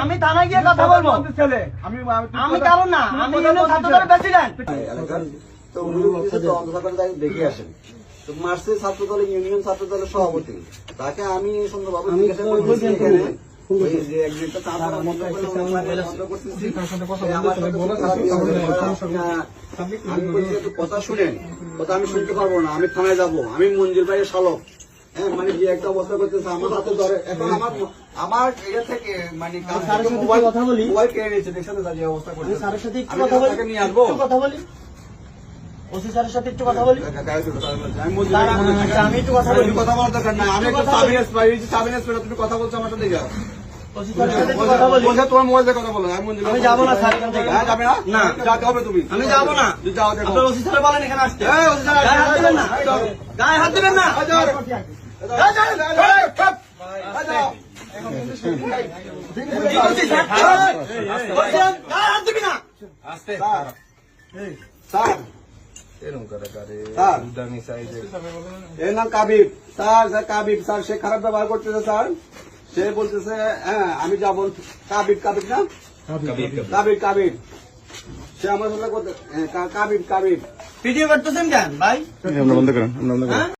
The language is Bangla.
আমি থানায় গিয়ে কথা বলবো। আমি কারণ না, আমি ছাত্রদলের প্রেসিডেন্ট। তো দেখে আসেন তো মার্চে ছাত্র দলের ইউনিয়ন ছাত্র দলের সভাপতি, তাকে আমি সুন্দরভাবে জিজ্ঞাসা করতেছি এখানে ওই যে একদিনটা চাঁদা বন্ধ করতেছি, আমি বলছি একটু কথা শুনেন, কথা আমি শুনতে পারবো না, আমি থানায় যাবো, আমি মঞ্জুর ভাইয়ের শালক। হ্যাঁ, মানে যে একটা অবস্থা করতেছে আমার হাতে ধরে, এখন আমার এটা থেকে মানে কথা বলি, মোবাইল কেড়ে নিয়েছে, দেখছেন যে অবস্থা করতেছে। স্যারের সাথে একটু কথা বলি, নিয়ে আসবো, কথা বলি, ওসি স্যারের সাথে একটু কথা বলি। আমি একটু কথা বলি, কথা বলার দরকার নাই, আমি একটু সাবিনেস তুমি কথা বলছো আমার সাথে, ওসি স্যারের সাথে একটু কথা বলি। তোমার মোবাইল দিয়ে কথা বলো, আমি যাবো না স্যার এখান থেকে। যাবে না? না, যাতে হবে তুমি, আমি যাবো না। যাও দেখো, আপনার ওসি স্যার বলেন এখানে আসতে। গায়ে হাত দিবেন না, গায়ে হাত দিবেন না। কাবিব স্যার সে খারাপ ব্যবহার করতেছে স্যার, সে বলতেছে হ্যাঁ আমি যাবো, কাবিব না কাবিব সে আমার সাথে কাবিব ভিডিও করতেছেন কেন ভাই? বন্ধ করেন।